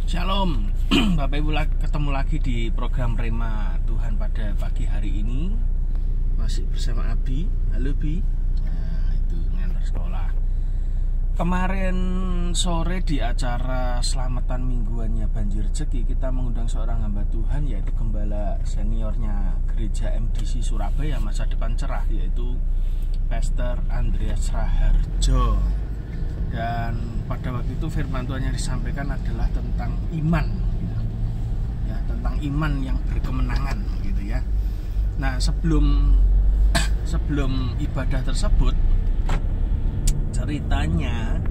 Shalom, Bapak Ibu, ketemu lagi di program Rema Tuhan pada pagi hari ini. Masih bersama Abi. Halo Bi. Nah itu ngantar sekolah. Kemarin sore di acara selamatan mingguannya Banjir Rezeki, kita mengundang seorang hamba Tuhan, yaitu gembala seniornya gereja MDC Surabaya Masa Depan Cerah, yaitu Pastor Andreas Raharjo. Dan pada waktu itu firman Tuhan yang disampaikan adalah tentang iman, gitu. Ya, tentang iman yang berkemenangan, gitu ya. Nah, sebelum ibadah tersebut, ceritanya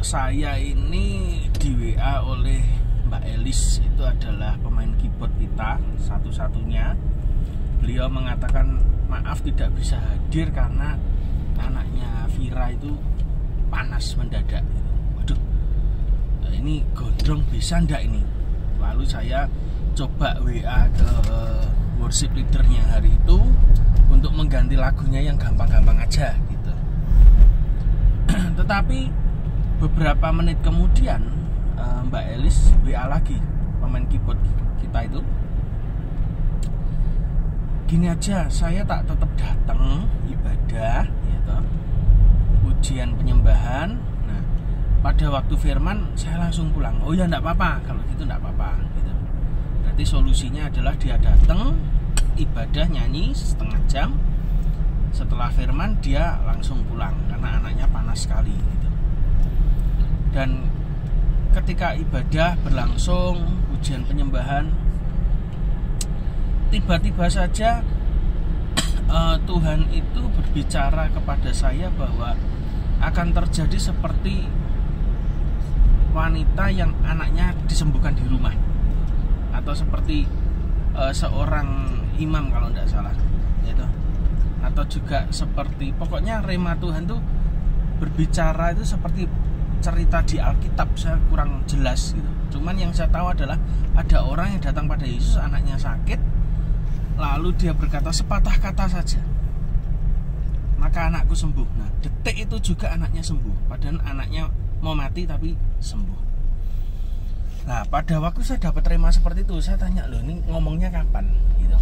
saya ini di WA oleh Mbak Elis, itu adalah pemain keyboard kita satu-satunya. Beliau mengatakan maaf tidak bisa hadir karena anaknya Vira itu panas mendadak. Waduh, ini gondrong bisa ndak ini? Lalu saya coba WA ke worship leadernya hari itu untuk mengganti lagunya yang gampang-gampang aja gitu. Tetapi beberapa menit kemudian Mbak Elis WA lagi pemain keyboard kita itu. Gini aja, saya tak tetap datang ibadah, gitu, ujian penyembahan. Nah, pada waktu firman saya langsung pulang. Oh ya, enggak apa-apa, kalau gitu enggak apa-apa, gitu. Berarti solusinya adalah dia datang ibadah nyanyi setengah jam, setelah firman dia langsung pulang karena anaknya panas sekali, gitu. Dan ketika ibadah berlangsung ujian penyembahan, tiba-tiba saja Tuhan itu berbicara kepada saya bahwa akan terjadi seperti wanita yang anaknya disembuhkan di rumah, atau seperti seorang imam kalau tidak salah, gitu. Atau juga seperti, pokoknya Rema Tuhan tuh berbicara itu seperti cerita di Alkitab. Saya kurang jelas gitu. Cuman yang saya tahu adalah ada orang yang datang pada Yesus, anaknya sakit. Lalu dia berkata sepatah kata saja, maka anakku sembuh. Nah, detik itu juga anaknya sembuh. Padahal anaknya mau mati tapi sembuh. Nah, pada waktu saya dapat rema seperti itu, saya tanya, loh ini ngomongnya kapan? Gitu.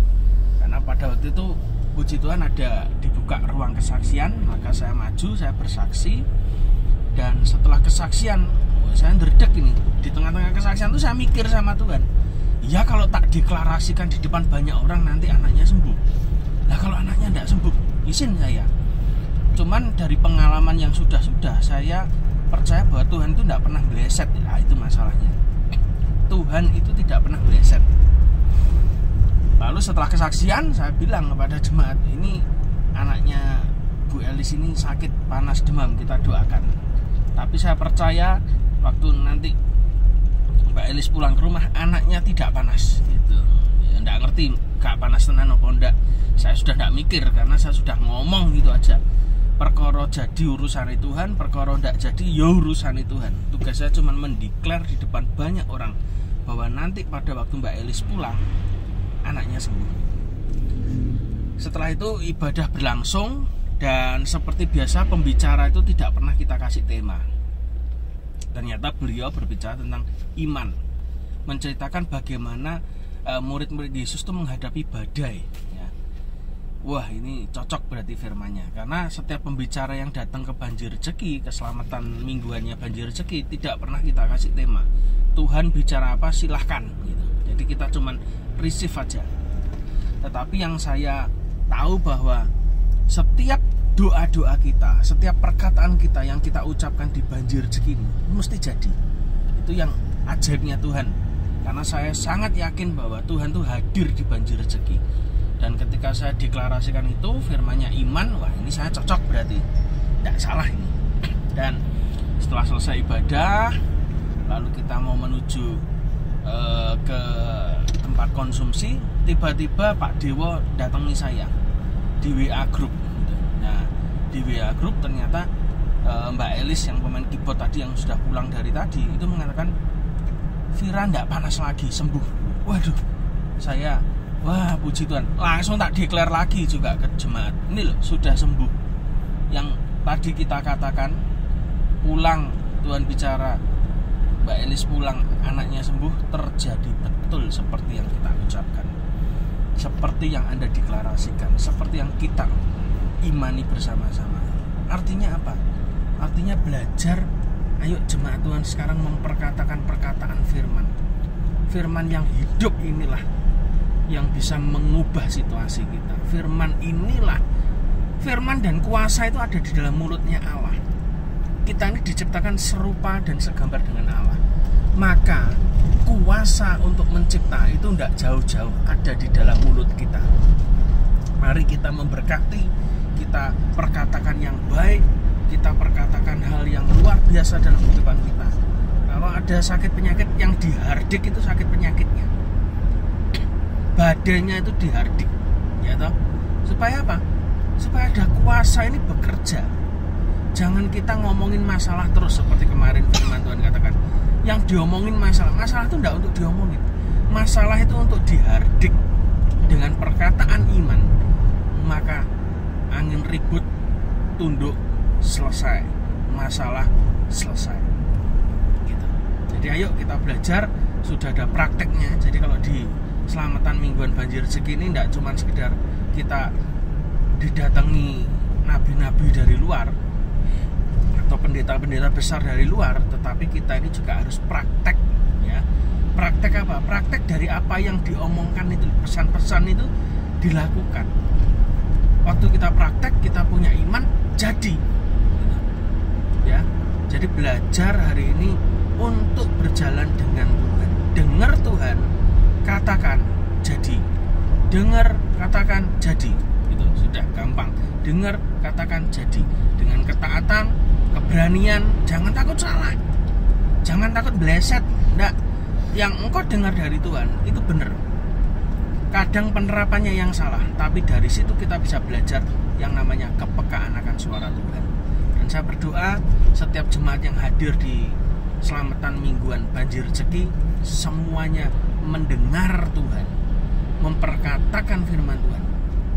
Karena pada waktu itu puji Tuhan ada dibuka ruang kesaksian, maka saya maju, saya bersaksi. Dan setelah kesaksian, saya ndredeg ini. Di tengah-tengah kesaksian itu saya mikir sama Tuhan, ya kalau tak deklarasikan di depan banyak orang nanti anaknya sembuh. Nah kalau anaknya tidak sembuh, izin saya. Cuman dari pengalaman yang sudah-sudah, saya percaya bahwa Tuhan itu tidak pernah meleset. Nah itu masalahnya, Tuhan itu tidak pernah meleset. Lalu setelah kesaksian, saya bilang kepada jemaat, ini anaknya Bu Elis ini sakit, panas, demam, kita doakan. Tapi saya percaya waktu nanti Mbak Elis pulang ke rumah, anaknya tidak panas gitu. Ya, enggak ngerti gak panas tenan apa enggak. Saya sudah enggak mikir karena saya sudah ngomong gitu aja. Perkara jadi urusan Tuhan, perkara enggak jadi ya urusan Tuhan. Tugas saya cuma mendeklar di depan banyak orang bahwa nanti pada waktu Mbak Elis pulang, anaknya sembuh. Setelah itu ibadah berlangsung, dan seperti biasa pembicara itu tidak pernah kita kasih tema. Ternyata beliau berbicara tentang iman, menceritakan bagaimana murid-murid Yesus itu menghadapi badai, ya. Wah ini cocok berarti firmannya, karena setiap pembicara yang datang ke Banjir Rezeki, keselamatan mingguannya Banjir Rezeki, tidak pernah kita kasih tema. Tuhan bicara apa silahkan gitu. Jadi kita cuman receive aja. Tetapi yang saya tahu bahwa setiap doa-doa kita, setiap perkataan kita yang kita ucapkan di Banjir Rezeki ini mesti jadi. Itu yang ajaibnya Tuhan. Karena saya sangat yakin bahwa Tuhan tuh hadir di Banjir Rezeki. Dan ketika saya deklarasikan itu, firmannya iman, wah ini saya cocok berarti. Tidak salah ini. Dan setelah selesai ibadah, lalu kita mau menuju ke tempat konsumsi, tiba-tiba Pak Dewo datangi saya di WA Group. Nah, di WA Group ternyata Mbak Elis yang pemain keyboard tadi yang sudah pulang dari tadi itu mengatakan Vira enggak panas lagi, sembuh. Waduh, saya wah puji Tuhan, langsung tak deklar lagi juga ke jemaat. Ini loh sudah sembuh. Yang tadi kita katakan pulang Tuhan bicara Mbak Elis pulang, anaknya sembuh, terjadi betul seperti yang kita ucapkan, seperti yang Anda deklarasikan, seperti yang kita imani bersama-sama. Artinya apa? Artinya belajar. Ayo jemaat Tuhan sekarang memperkatakan perkataan firman. Firman yang hidup inilah yang bisa mengubah situasi kita. Firman inilah, firman dan kuasa itu ada di dalam mulutnya Allah. Kita ini diciptakan serupa dan segambar dengan Allah. Maka kuasa untuk mencipta itu tidak jauh-jauh, ada di dalam mulut kita. Mari kita memberkati, kita perkatakan yang baik, kita perkatakan hal yang luar biasa dalam kehidupan kita. Kalau ada sakit penyakit, yang dihardik itu sakit penyakitnya, badannya itu dihardik, ya toh. Supaya apa? Supaya ada kuasa ini bekerja. Jangan kita ngomongin masalah terus seperti kemarin firman Tuhan katakan. Yang diomongin masalah itu tidak untuk diomongin. Masalah itu untuk dihardik dengan perkataan iman. Maka angin ribut tunduk, selesai, masalah selesai. Gitu. Jadi ayo kita belajar, sudah ada prakteknya. Jadi kalau di Selamatan Mingguan Banjir Rezeki ini tidak cuma sekedar kita didatangi nabi-nabi dari luar atau pendeta-pendeta besar dari luar, tetapi kita ini juga harus praktek, ya. Praktek apa? Praktek dari apa yang diomongkan itu, pesan-pesan itu dilakukan. Waktu kita praktek, kita punya iman, jadi, ya. Jadi belajar hari ini untuk berjalan dengan Tuhan. Dengar Tuhan, katakan jadi. Dengar, katakan jadi. Itu sudah gampang. Dengar, katakan jadi. Dengan ketaatan, keberanian, jangan takut salah, jangan takut bleset. Enggak, yang engkau dengar dari Tuhan itu benar. Kadang penerapannya yang salah, tapi dari situ kita bisa belajar yang namanya kepekaan akan suara Tuhan. Dan saya berdoa setiap jemaat yang hadir di Selamatan Mingguan Banjir Rezeki, semuanya mendengar Tuhan, memperkatakan firman Tuhan,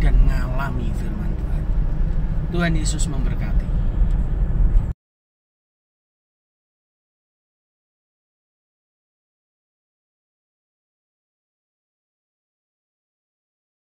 dan mengalami firman Tuhan. Tuhan Yesus memberkati.